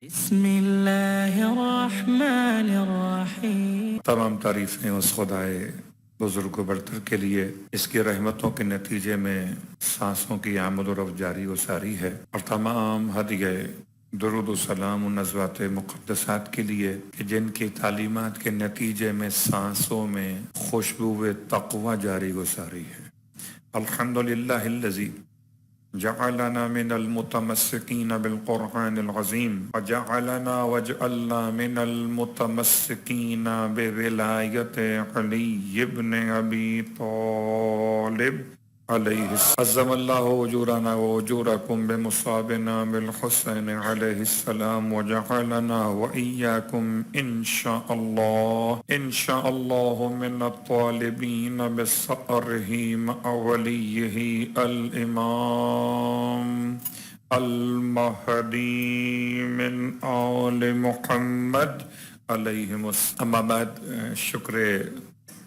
بسم اللہ الرحمن الرحیم۔ تمام تعریفیں اس خدائے بزرگ و برتر کے لیے، اس کی رحمتوں کے نتیجے میں سانسوں کی آمد و رفت جاری و ساری ہے، اور تمام ہدیہ درود و سلام و نزوات مقدسات کے لیے کہ جن کی تعلیمات کے نتیجے میں سانسوں میں خوشبو تقوی جاری و ساری ہے۔ الحمدللہ الذی جعلنا من المتمسکین بالقرآن العظیم وجعلنا وجعلنا من المتمسکین بولایت علی ابن ابی طالب علیہ السلام، عظم اللہ اجورنا واجورکم بمصابنا بالحسین علیہ السلام، وجعلنا وإیاکم انشاء اللہ من الطالبین بثأرہ ولیہ الامام المہدی من آل محمد علیہم السلام۔ اما بعد، شکر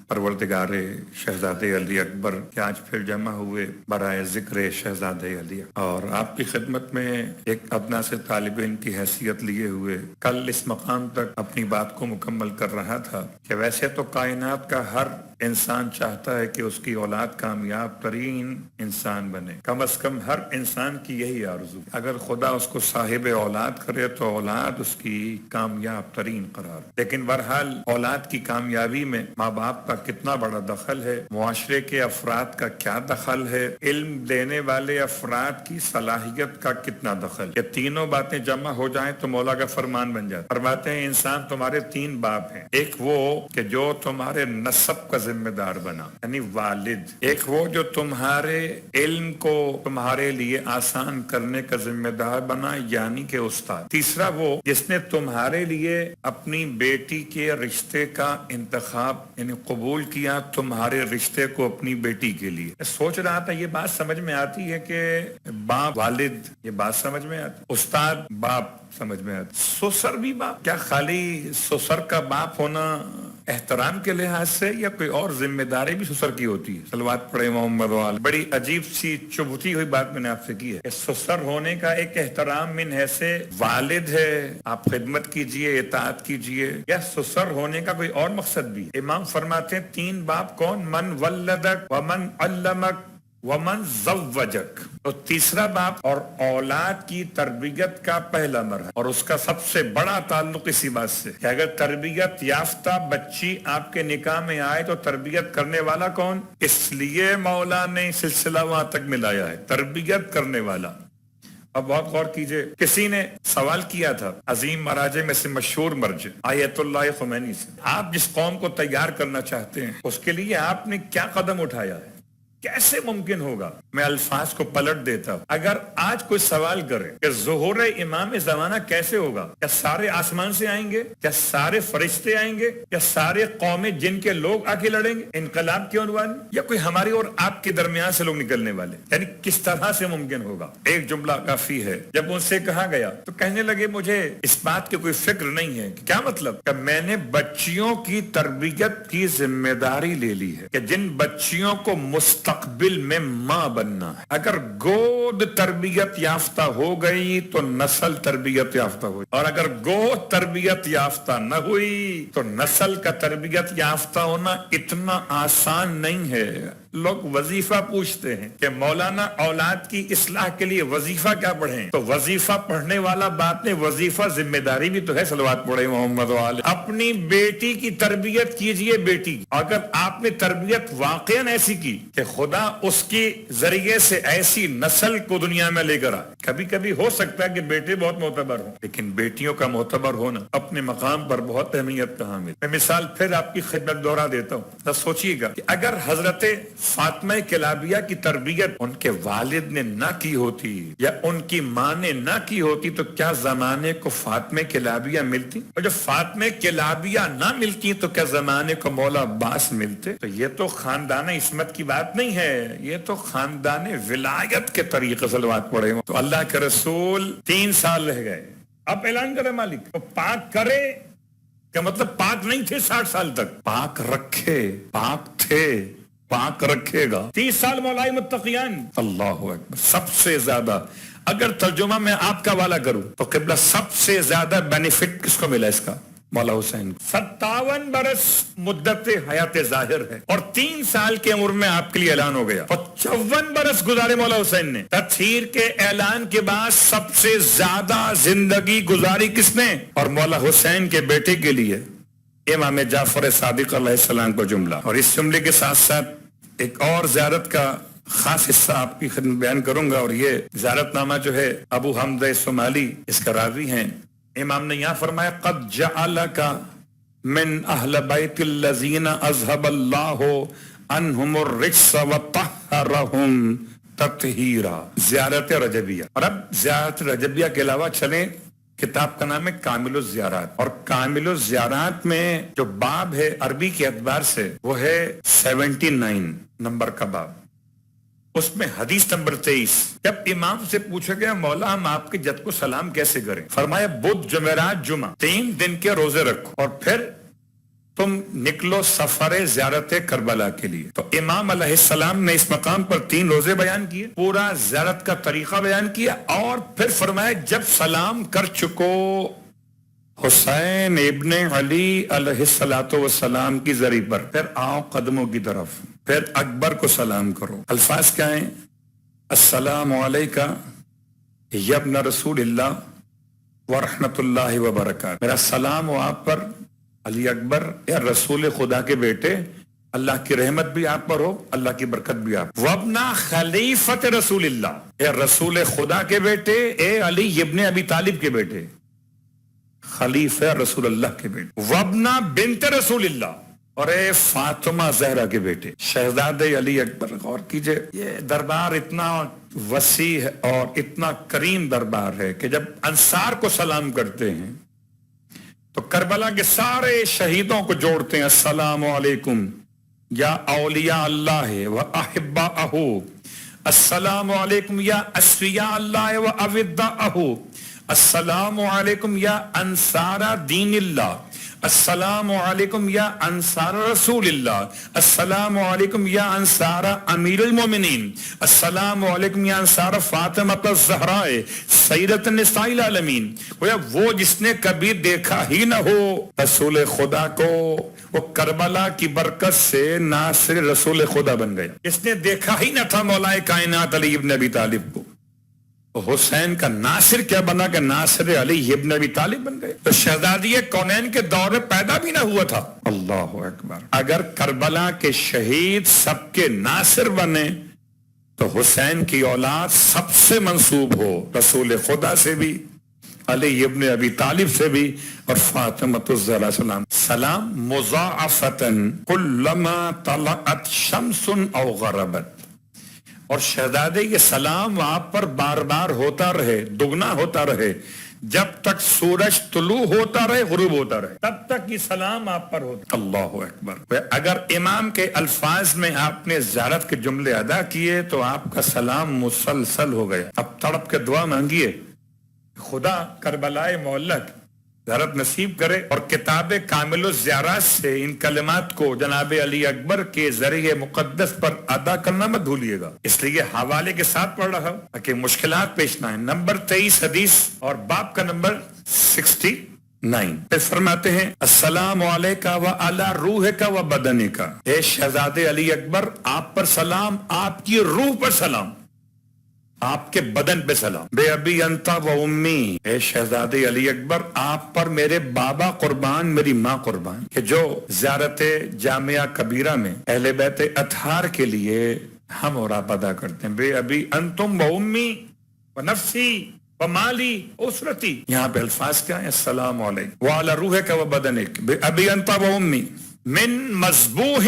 پروردگار شہزادے علی اکبر کہ آج پھر جمع ہوئے برائے ذکر شہزادے علی اکبر، اور آپ کی خدمت میں ایک ادنا سے طالب علم کی حیثیت لیے ہوئے کل اس مقام تک اپنی بات کو مکمل کر رہا تھا کہ ویسے تو کائنات کا ہر انسان چاہتا ہے کہ اس کی اولاد کامیاب ترین انسان بنے، کم از کم ہر انسان کی یہی آرزو۔ اگر خدا اس کو صاحب اولاد کرے تو اولاد اس کی کامیاب ترین قرار، لیکن بہرحال اولاد کی کامیابی میں ماں باپ کا کتنا بڑا دخل ہے، معاشرے کے افراد کا کیا دخل ہے، علم دینے والے افراد کی صلاحیت کا کتنا دخل، یہ تینوں باتیں جمع ہو جائیں تو مولا کا فرمان بن جاتا۔ فرماتے ہیں انسان تمہارے تین باپ ہیں، ایک وہ کہ جو تمہارے نسب کا ذمہ دار بنا یعنی والد، ایک وہ جو تمہارے علم کو تمہارے لیے آسان کرنے کا ذمہ دار بنا یعنی کہ استاد، تیسرا وہ جس نے تمہارے لیے اپنی بیٹی کے رشتے کا انتخاب یعنی قبول کیا تمہارے رشتے کو اپنی بیٹی کے لیے۔ سوچ رہا تھا یہ بات سمجھ میں آتی ہے کہ باپ والد، یہ بات سمجھ میں آتی، استاد باپ سمجھ میں آتی، سسر بھی باپ؟ کیا خالی سسر کا باپ ہونا احترام کے لحاظ سے یا کوئی اور ذمہ داری بھی سسر کی ہوتی ہے؟ صلوات پڑھے محمد وال۔ بڑی عجیب سی چبھتی ہوئی بات میں نے آپ سے کی ہے کہ سسر ہونے کا ایک احترام من حیث والد ہے، آپ خدمت کیجئے، اطاعت کیجئے، یا سسر ہونے کا کوئی اور مقصد بھی؟ امام فرماتے ہیں تین باپ کون؟ من ولدک ومن علمک ومن زوجک، تو تیسرا باپ اور اولاد کی تربیت کا پہلا مرحلہ، اور اس کا سب سے بڑا تعلق اسی بات سے کہ اگر تربیت یافتہ بچی آپ کے نکاح میں آئے تو تربیت کرنے والا کون؟ اس لیے مولا نے سلسلہ وہاں تک ملایا ہے، تربیت کرنے والا۔ اب بہت غور کیجئے، کسی نے سوال کیا تھا عظیم مراجع میں سے مشہور مرجع آیت اللہ خمینی سے، آپ جس قوم کو تیار کرنا چاہتے ہیں اس کے لیے آپ نے کیا قدم اٹھایا ہے؟ کیسے ممکن ہوگا؟ میں الفاظ کو پلٹ دیتا ہوں، اگر آج کوئی سوال کرے کہ ظہور امام زمانہ کیسے ہوگا، کیا سارے آسمان سے آئیں گے، کیا سارے فرشتے آئیں گے، کیا سارے قومیں جن کے لوگ آ کے لڑیں گے انقلاب کے عنوان، یا کوئی ہماری اور آپ کے درمیان سے لوگ نکلنے والے، یعنی کس طرح سے ممکن ہوگا؟ ایک جملہ کافی ہے، جب ان سے کہا گیا تو کہنے لگے مجھے اس بات کی کوئی فکر نہیں ہے۔ کیا مطلب؟ کہ میں نے بچیوں کی تربیت کی ذمہ داری لے لی ہے کہ جن بچیوں کو مستقبل میں ماں بننا ہے، اگر گود تربیت یافتہ ہو گئی تو نسل تربیت یافتہ ہوئی، اور اگر گود تربیت یافتہ نہ ہوئی تو نسل کا تربیت یافتہ ہونا اتنا آسان نہیں ہے۔ لوگ وظیفہ پوچھتے ہیں کہ مولانا اولاد کی اصلاح کے لیے وظیفہ کیا پڑھیں؟ تو وظیفہ پڑھنے والا بات نہیں، وظیفہ ذمہ داری بھی تو ہے۔ صلوات پڑھے محمد وال۔ اپنی بیٹی کی تربیت کیجئے، بیٹی اگر آپ نے تربیت واقعاً ایسی کی کہ خدا اس کے ذریعے سے ایسی نسل کو دنیا میں لے کر آئے، کبھی کبھی ہو سکتا ہے کہ بیٹے بہت معتبر ہوں، لیکن بیٹیوں کا معتبر ہونا اپنے مقام پر بہت اہمیت کا حامل۔ میں مثال پھر آپ کی خدمت دوہرا دیتا ہوں، تو سوچئے گا کہ اگر حضرت فاطمہ کلابیہ کی تربیت ان کے والد نے نہ کی ہوتی یا ان کی ماں نے نہ کی ہوتی تو کیا زمانے کو فاطمہ کلابیہ ملتی؟ اور جب فاطمہ کلابیہ نہ ملتی تو کیا زمانے کو مولا عباس ملتے؟ تو یہ تو خاندان عصمت کی بات نہیں ہے، یہ تو خاندان ولایت کے طریقے صلوات پڑھے۔ تو اللہ کے رسول 3 سال رہ گئے، اب اعلان کرے مالک تو پاک کرے، کیا مطلب پاک نہیں تھے 60 سال تک، پاک رکھے، پاک تھے، پاک رکھے گا۔ 30 سال مولائے متقیان، اللہ اکبر، سب سے زیادہ اگر ترجمہ میں آپ کا والا کروں تو قبلہ سب سے زیادہ بینیفٹ کس کو ملا اس کا؟ مولا حسین کو۔ 57 برس مدت حیات ظاہر ہے اور 3 سال کی عمر میں آپ کے لیے اعلان ہو گیا، اور 54 برس گزارے مولا حسین نے۔ تطہیر کے اعلان کے بعد سب سے زیادہ زندگی گزاری کس نے؟ اور مولا حسین کے بیٹے کے لیے امام جعفر صادق علیہ السلام کو جملہ۔ اور اس جملے کے ساتھ ساتھ ایک اور زیارت کا خاص حصہ آپ کی خدمت بیان کروں گا، اور یہ زیارت نامہ جو ہے ابو حمزہ الصومالی اس کا راوی ہیں۔ امام نے یہاں فرمایا قد جعلک من اہل بیت الذین اذهب اللہ عنہم الرجس وطہرہم تطہیرا، زیارت رجبیہ۔ اور اب زیارت رجبیہ کے علاوہ چلیں، کتاب کا نام ہے کامل الزیارات، اور کامل الزیارات میں جو باب ہے عربی کے اعتبار سے وہ ہے 79 نمبر کا باب، اس میں حدیث نمبر 23۔ جب امام سے پوچھا گیا مولا ہم آپ کے جد کو سلام کیسے کریں؟ فرمایا بدھ جمعرات جمعہ 3 دن کے روزے رکھو اور پھر تم نکلو سفر زیارت کربلا کے لیے۔ تو امام علیہ السلام نے اس مقام پر 3 روزے بیان کیے، پورا زیارت کا طریقہ بیان کیا، اور پھر فرمایا جب سلام کر چکو حسین ابن علی علیہ السلام کی زری پر، پھر آؤ قدموں کی طرف، پھر اکبر کو سلام کرو۔ الفاظ کیا ہیں؟ السلام علیکہ یا ابن رسول اللہ ورحمۃ اللہ وبرکاتہ، میرا سلام ہو آپ پر علی اکبر یا رسول خدا کے بیٹے، اللہ کی رحمت بھی آپ پر ہو، اللہ کی برکت بھی آپ۔ وابنا خلیفت رسول اللہ، اے رسول خدا کے بیٹے، اے علی ابن ابی طالب کے بیٹے، خلیفہ رسول اللہ کے بیٹے۔ وابنا بنت رسول اللہ، اور اے فاطمہ زہرا کے بیٹے، شہزادے علی اکبر۔ غور کیجئے، یہ دربار اتنا وسیع ہے اور اتنا کریم دربار ہے کہ جب انصار کو سلام کرتے ہیں تو کربلا کے سارے شہیدوں کو جوڑتے ہیں، السلام علیکم یا اولیاء اللہ و احباءہ، السلام علیکم یا اسفیاء اللہ و اوداءہ، السلام علیکم یا انصار دین اللہ، السلام علیکم یا انصار رسول اللہ، السلام علیکم یا انصار امیر المومنین، السلام علیکم یا انصار فاطمہ الزہراء سیدۃ النساء العالمین۔ وہ جس نے کبھی دیکھا ہی نہ ہو رسول خدا کو، وہ کربلا کی برکت سے ناصر رسول خدا بن گیا۔ جس نے دیکھا ہی نہ تھا مولا کائنات علی ابن ابی طالب کو، حسین کا ناصر کیا بنا کہ ناصر علی ابن ابی طالب بن گئے۔ تو شہزادی کونین کے دور میں پیدا بھی نہ ہوا تھا۔ اللہ اکبر۔ اگر کربلا کے شہید سب کے ناصر بنے تو حسین کی اولاد سب سے منسوب ہو، رسول خدا سے بھی، علی ابن ابی طالب سے بھی، اور فاطمہ الزہرا سلام۔ سلام مضاعفتن کلما طلعت شمس او غربت، اور شہزادے یہ سلام آپ پر بار بار ہوتا رہے، دگنا ہوتا رہے، جب تک سورج طلوع ہوتا رہے غروب ہوتا رہے، تب تک یہ سلام آپ پر ہوتا۔ اللہ اکبر۔ اگر امام کے الفاظ میں آپ نے زیارت کے جملے ادا کیے تو آپ کا سلام مسلسل ہو گیا۔ اب تڑپ کے دعا مانگیے خدا کربلائے معلق زیارت نصیب کرے، اور کتاب کامل الزیارات سے ان کلمات کو جناب علی اکبر کے ذریعے مقدس پر ادا کرنا مت بھولیے گا، اس لیے حوالے کے ساتھ پڑھ رہا ہوں تاکہ مشکلات پیش نہ آئیں۔ نمبر 23 حدیث اور باب کا نمبر 69 پہ فرماتے ہیں السلام علیکہ و علی روحک و بدنک، اے شہزادے علی اکبر آپ پر سلام، آپ کی روح پر سلام، آپ کے بدن پہ سلام۔ بے ابی انتا و امی، اے شہزادے علی اکبر آپ پر میرے بابا قربان، میری ماں قربان، کہ جو زیارت جامعہ کبیرہ میں اہل بیت اطہار کے لیے ہم اور آپ ادا کرتے ہیں۔ بے ابی انتم و امی و نفسی و مالی اسرتی، یہاں پہ الفاظ کیا ہیں؟ السلام علیکم وعلی روحک و بدنک، بے ابی انتا و امی من مذبوح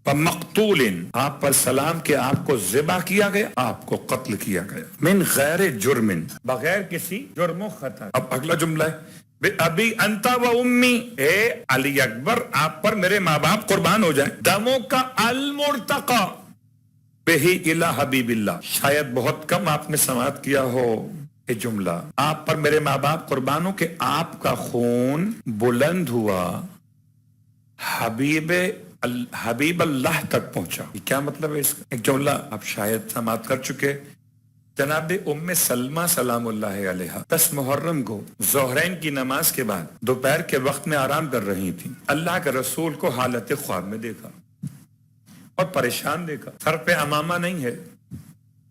مقتول، آپ پر سلام کہ آپ کو ذبح کیا گیا، آپ کو قتل کیا گیا، من غیر جرم، بغیر کسی جرم و خطا۔ اب اگلا جملہ ہے ابی انتا و امی، اے علی اکبر آپ پر میرے ماں باپ قربان ہو جائیں، دموں کا المرتقى بہی الی حبیب اللہ، شاید بہت کم آپ نے سماعت کیا ہو یہ جملہ، آپ پر میرے ماں باپ قربان ہو کہ آپ کا خون بلند ہوا حبیب اللہ تک پہنچا۔ کیا مطلب ہے اس کا؟ ایک جملہ آپ شاید سماعت کر چکے، جناب ام سلمہ سلام اللہ علیہا 10 محرم کو ظہرین کی نماز کے بعد دوپہر کے وقت میں آرام کر رہی تھی. اللہ کے رسول کو حالت خواب میں دیکھا اور پریشان دیکھا. سر پہ امامہ نہیں ہے,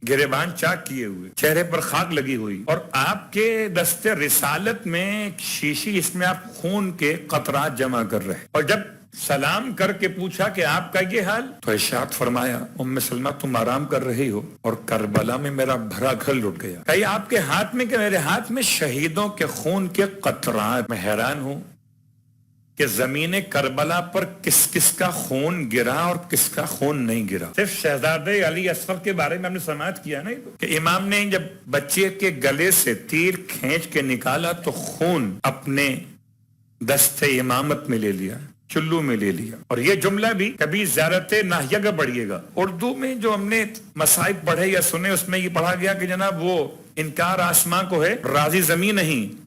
گریبان چاک کیے ہوئے, چہرے پر خاک لگی ہوئی, اور آپ کے دستے رسالت میں ایک شیشی, اس میں آپ خون کے قطرات جمع کر رہے. اور جب سلام کر کے پوچھا کہ آپ کا یہ حال, تو ارشاد فرمایا ام سلمہ تم آرام کر رہی ہو اور کربلا میں میرا بھرا گھر لٹ گیا. کہیں آپ کے ہاتھ میں کہ میرے ہاتھ میں شہیدوں کے خون کے قطرات. میں حیران ہوں کہ زمین کربلا پر کس کس کا خون گرا اور کس کا خون نہیں گرا. صرف شہزادے علی اصغر کے بارے میں ہم نے سماعت کیا نا کہ امام نے جب بچے کے گلے سے تیر کھینچ کے نکالا تو خون اپنے دستے امامت میں لے لیا, چلو میں لے لیا. اور یہ جملہ بھی کبھی زیارت ناحیہ کا پڑھیے گا. اردو میں جو ہم نے مصائب پڑھے یا سنے اس میں یہ پڑھا گیا کہ جناب وہ انکار آسماں کو ہے, راضی زمین نہیں,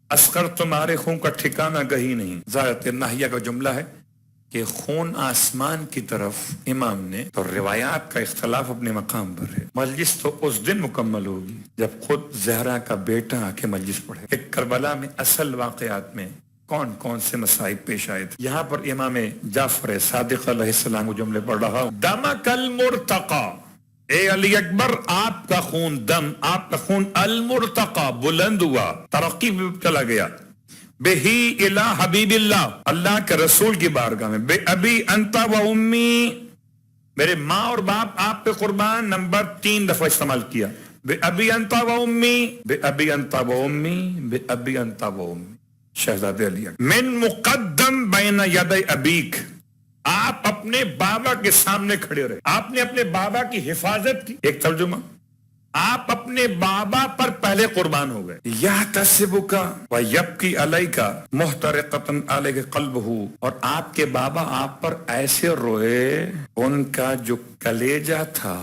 اصغر تمہارے خون کا ٹھکانہ کہیں نہیں. زیارت ناحیہ کا جملہ ہے کہ خون آسمان کی طرف امام نے. تو روایات کا اختلاف اپنے مقام پر ہے. مجلس تو اس دن مکمل ہوگی جب خود زہرا کا بیٹا آ کے مجلس پڑھے کہ کربلا میں اصل واقعات میں کون کون سے مصائب پیش آئے تھے. یہاں پر امام جعفر صادق علیہ السلام کو جملے پڑھ رہا ہوں. دمک المرتقی, اے علی اکبر آپ کا خون دم, آپ کا خون المرتقی بلند ہوا, ترقی میں چلا گیا. بہی الی حبیب اللہ, اللہ کے رسول کی بارگاہ میں. بے ابی انت و امی, میرے ماں اور باپ آپ پہ قربان. نمبر 3 دفعہ استعمال کیا. بے ابی انت و امی, بے ابی انت و امی, بے ابی انت و امی. شہزادے علی من مقدم بین یدی ابیک, آپ اپنے بابا کے سامنے کھڑے رہے, آپ نے اپنے بابا کی حفاظت کی. ایک ترجمہ, آپ اپنے بابا پر پہلے قربان ہو گئے. یحتسبک و یبکی علیک محترقۃ علیہ قلبہ, اور آپ کے بابا آپ پر ایسے روئے ان کا جو کلیجہ تھا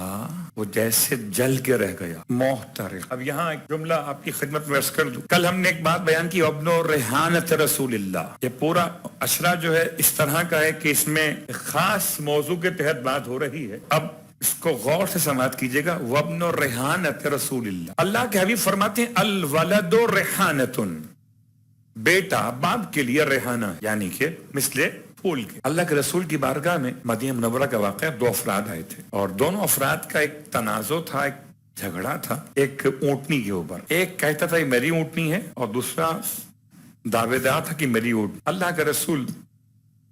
وہ جیسے جل کے رہ گیا. محترق. اب یہاں ایک جملہ آپ کی خدمت میں عرض کر دوں. کل ہم نے ایک بات بیان کی, ابن ریحانۃ رسول اللہ. یہ پورا اشرا جو ہے اس طرح کا ہے کہ اس میں خاص موضوع کے تحت بات ہو رہی ہے. اب اس کو غور سے سماعت کیجئے گا. وابن ریحانۃ رسول اللہ, اللہ کے حبیب فرماتے ہیں الولد ریحانۃ, بیٹا باپ کے لیے ریحانہ, یعنی کہ مثل پھول کے. اللہ کے رسول کی بارگاہ میں مدینہ منورہ کا واقعہ 2 افراد آئے تھے اور دونوں افراد کا ایک تنازع تھا, ایک جھگڑا تھا ایک اونٹنی کے اوپر. ایک کہتا تھا یہ میری اونٹنی ہے اور دوسرا دعوے دار تھا کہ میری اونٹنی. اللہ کے رسول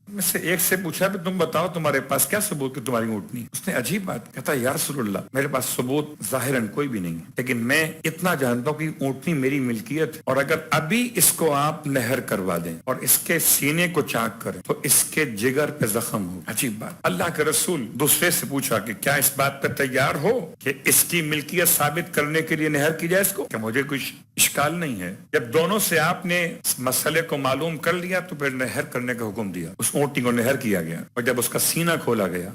میں سے ایک سے پوچھا کہ تم بتاؤ تمہارے پاس کیا ثبوت کہ تمہاری اونٹنی. اس نے عجیب بات کہتا, یا رسول اللہ میرے پاس ثبوت ظاہراً کوئی بھی نہیں ہے, لیکن میں اتنا جانتا ہوں کہ اونٹنی میری ملکیت ہے, اور اگر ابھی اس کو آپ نہر کروا دیں اور اس کے سینے کو چاک کریں تو اس کے جگر پہ زخم ہو. عجیب بات. اللہ کے رسول دوسرے سے پوچھا کہ کیا اس بات پہ تیار ہو کہ اس کی ملکیت ثابت کرنے کے لیے نہر کی جائے اس کو, کہ مجھے کچھ اشکال نہیں ہے. جب دونوں سے آپ نے مسئلے کو معلوم کر لیا تو پھر نہر کرنے کا حکم دیا. اس اونٹنی کو نہر کیا گیا, اور جب اس کا سینہ کھولا گیا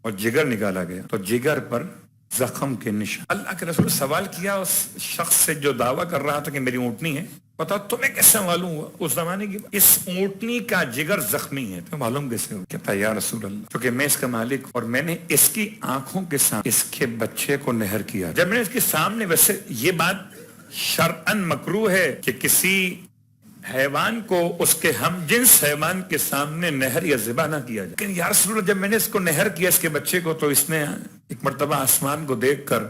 اور جگر نکالا گیا تو جگر پر زخم کے نشان. اللہ کے رسول سوال کیا اس شخص سے جو دعویٰ کر رہا تھا کہ میری اونٹنی ہے, بتاؤ تمہیں کیسے معلوم ہوا اس زمانے کی اس اونٹنی کا جگر زخمی ہے, تمہیں معلوم کیسے ہو؟ کہتا یا رسول اللہ کیونکہ میں اس کا مالک اور میں نے اس کی آنکھوں کے سامنے اس کے بچے کو نہر کیا. جب میں نے اس کے سامنے, ویسے یہ بات شرعاً مکروہ ہے کہ کسی حیوان کو اس کے ہم جنس حیوان کے سامنے نہر یا ذبح نہ کیا جائے, لیکن یا رسول اللہ جب میں نے اس کو نہر کیا اس کے بچے کو تو اس نے ایک مرتبہ آسمان کو دیکھ کر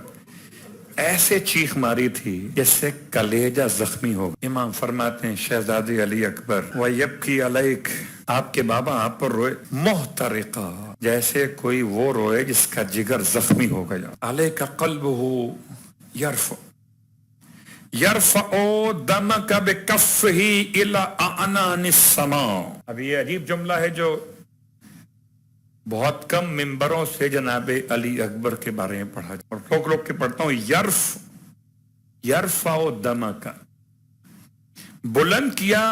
ایسے چیخ ماری تھی جس سے کلیجہ زخمی ہو. امام فرماتے ہیں شہزادے علی اکبر وَيَبْكِي عَلَيْكَ, آپ کے بابا آپ پر روئے محترقہ, جیسے کوئی وہ روئے جس کا جگر زخمی ہو گیا. عَلَيْكَ قَلْبُهُ يَرْفُ یرفع دمک بکفہ الی اعنان السماء. اب یہ عجیب جملہ ہے جو بہت کم ممبروں سے جناب علی اکبر کے بارے میں پڑھا اور لوگ کے پڑھتا ہوں. یرفع دمک, بلند کیا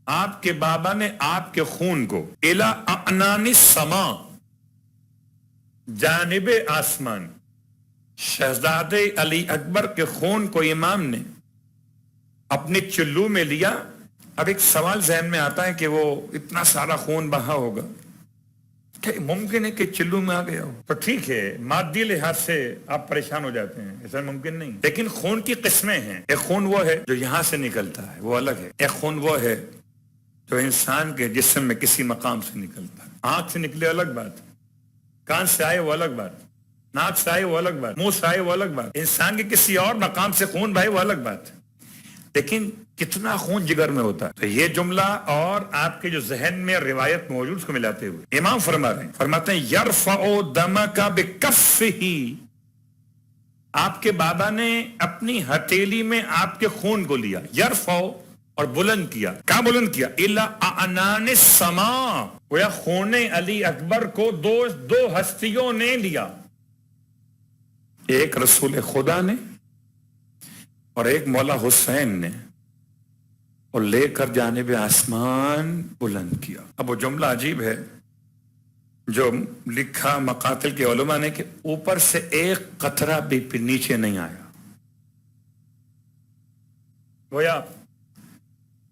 آپ کے بابا نے آپ کے خون کو الی اعنان السماء, جانب آسمان. شہزادے علی اکبر کے خون کو امام نے اپنے چلو میں لیا. اب ایک سوال ذہن میں آتا ہے کہ وہ اتنا سارا خون بہا ہوگا کہ ممکن ہے کہ چلو میں آ گیا ہو تو ٹھیک ہے، مادی لحاظ سے آپ پریشان ہو جاتے ہیں، ایسا ممکن نہیں، لیکن خون کی قسمیں ہیں. ایک خون وہ ہے جو یہاں سے نکلتا ہے، وہ الگ ہے. ایک خون وہ ہے جو انسان کے جسم میں کسی مقام سے نکلتا ہے. آنکھ سے نکلے الگ بات، کان سے آئے وہ الگ بات، ناک سے آئے وہ الگ بات، منہ سے آئے وہ الگ بات. انسان کے کسی اور مقام سے خون بھائی وہ الگ بات. لیکن کتنا خون جگر میں ہوتا ہے. تو یہ جملہ اور آپ کے جو ذہن میں روایت موجود اس کو ملاتے ہوئے امام فرماتے ہیں یرفع دمک بکفہ، آپ کے بابا نے اپنی ہتھیلی میں آپ کے خون کو لیا، یرفع اور بلند کیا. کیا بلند کیا؟ الی اعنان السماء، گویا خون علی اکبر کو دو ہستیوں نے لیا، ایک رسول خدا نے اور ایک مولا حسین نے، اور لے کر جانب آسمان بلند کیا. اب وہ جملہ عجیب ہے جو لکھا مقاتل کے علماء نے کہ اوپر سے ایک قطرہ بھی نیچے نہیں آیا. گویا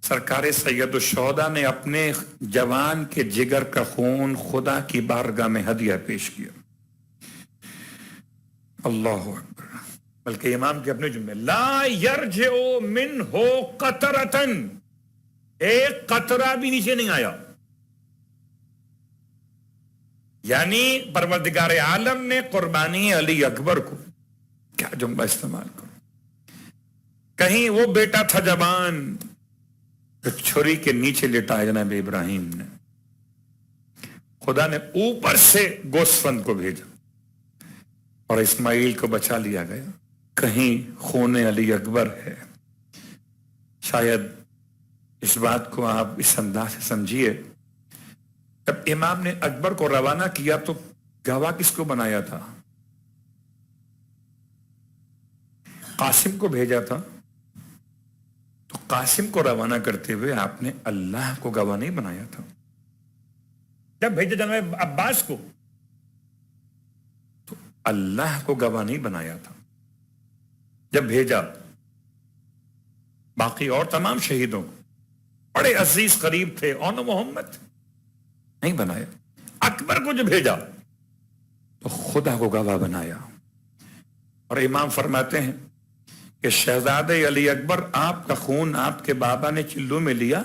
سرکار سید الشہداء نے اپنے جوان کے جگر کا خون خدا کی بارگاہ میں ہدیہ پیش کیا. اللہ اکبر. بلکہ امام کے اپنے جملے لا یرجع منہ قطرۃ، ایک قطرہ بھی نیچے نہیں آیا. یعنی پروردگار عالم نے قربانی علی اکبر کو، کیا جملہ استعمال کرو، کہیں وہ بیٹا تھا جوان چھری کے نیچے لٹایا جناب ابراہیم نے، خدا نے اوپر سے گوسفند کو بھیجا اور اسماعیل کو بچا لیا گیا. کہیں خون علی اکبر ہے. شاید اس بات کو آپ اس انداز سے سمجھیے، جب امام نے اکبر کو روانہ کیا تو گواہ کس کو بنایا تھا؟ قاسم کو بھیجا تھا. تو قاسم کو روانہ کرتے ہوئے آپ نے اللہ کو گواہ نہیں بنایا تھا. جب بھیجا جناب عباس کو تو اللہ کو گواہ نہیں بنایا تھا. جب بھیجا باقی اور تمام شہیدوں کو، بڑے عزیز قریب تھے، اون محمد، نہیں بنایا. اکبر کو جو بھیجا تو خدا کو گواہ بنایا. اور امام فرماتے ہیں کہ شہزادے علی اکبر، آپ کا خون آپ کے بابا نے چلو میں لیا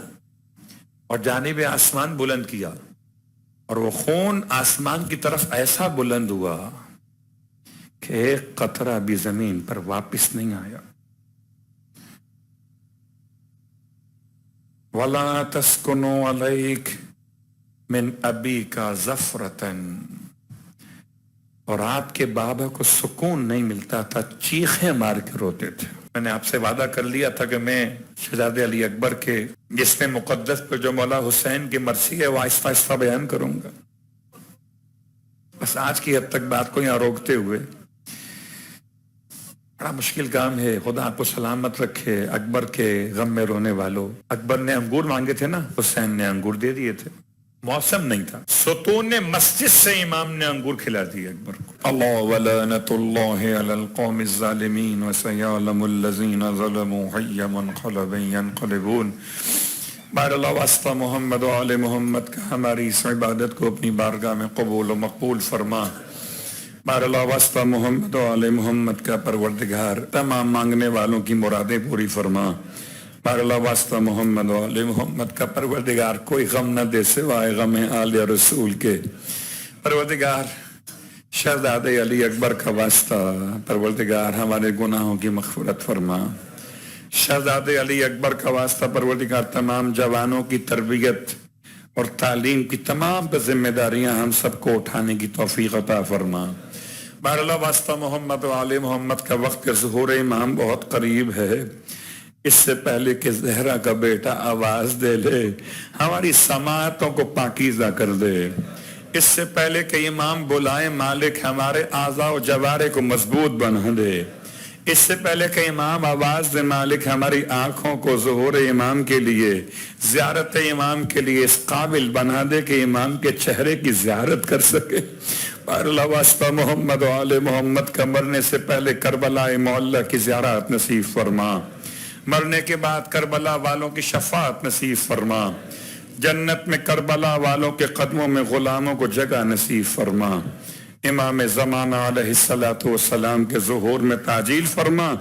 اور جانب آسمان بلند کیا، اور وہ خون آسمان کی طرف ایسا بلند ہوا کہ ایک قطرہ بھی زمین پر واپس نہیں آیا. وَلَا تَسْكُنُوا عَلَيْكَ مِنْ أَبِيكَ زَفْرَةً، اور آپ کے بابا کو سکون نہیں ملتا تھا، چیخیں مار کے روتے تھے. میں نے آپ سے وعدہ کر لیا تھا کہ میں شہزادے علی اکبر کے جسم مقدس پہ جو مولا حسین کی مرثی ہے وہ آہستہ آہستہ بیان کروں گا. بس آج کی حد تک بات کو یہاں روکتے ہوئے، بڑا مشکل کام ہے. خدا آپ کو سلامت رکھے. اکبر کے غم میں رونے والوں، اکبر نے انگور مانگے تھے نا، حسین نے انگور دے دیے تھے. موسم نہیں تھا، ستون مسجد سے امام نے انگور کھلا دیے اکبر کو. اللہ ولعنت اللہ علی القوم الظالمین وسیعلم الذین ظلموا حی منقلب ینقلبون. بار اللہ واسطہ محمد و آل محمد کا ہماری اس عبادت کو اپنی بارگاہ میں قبول و مقبول فرما. بار اللہ واسطہ محمد و آل محمد کا پروردگار تمام مانگنے والوں کی مرادیں پوری فرما. بار اللہ واسطہ محمد و آل محمد کا پروردگار کوئی غم نہ دے سوائے غم آل رسول کے. پروردگار شہزادے علی اکبر کا واسطہ پروردگار ہمارے گناہوں کی مغفرت فرما. شہزادے علی اکبر کا واسطہ پروردگار تمام جوانوں کی تربیت اور تعلیم کی تمام ذمہ داریاں ہم سب کو اٹھانے کی توفیق عطا فرما. بار اللہ واسطہ محمد و آل محمد کا وقت ظہور امام بہت قریب ہے. اس سے پہلے کہ زہرا کا بیٹا آواز دے لے، ہماری سماعتوں کو پاکیزہ کر دے. اس سے پہلے کہ امام بلائے مالک، ہمارے اعضاء و جوارے کو مضبوط بنا دے. اس سے پہلے کہ امام آواز دے مالک، ہماری آنکھوں کو ظہور امام کے لیے، زیارت امام کے لیے اس قابل بنا دے کہ امام کے چہرے کی زیارت کر سکے. بار اللہ واسطہ محمد و آل محمد کا مرنے سے پہلے کربلا معلیٰ کی زیارت نصیب فرما. مرنے کے بعد کربلا والوں کی شفاعت نصیب فرما. جنت میں کربلا والوں کے قدموں میں غلاموں کو جگہ نصیب فرما، امام زمانہ علیہ الصلوۃ والسلام کے ظہور میں تعجیل فرما،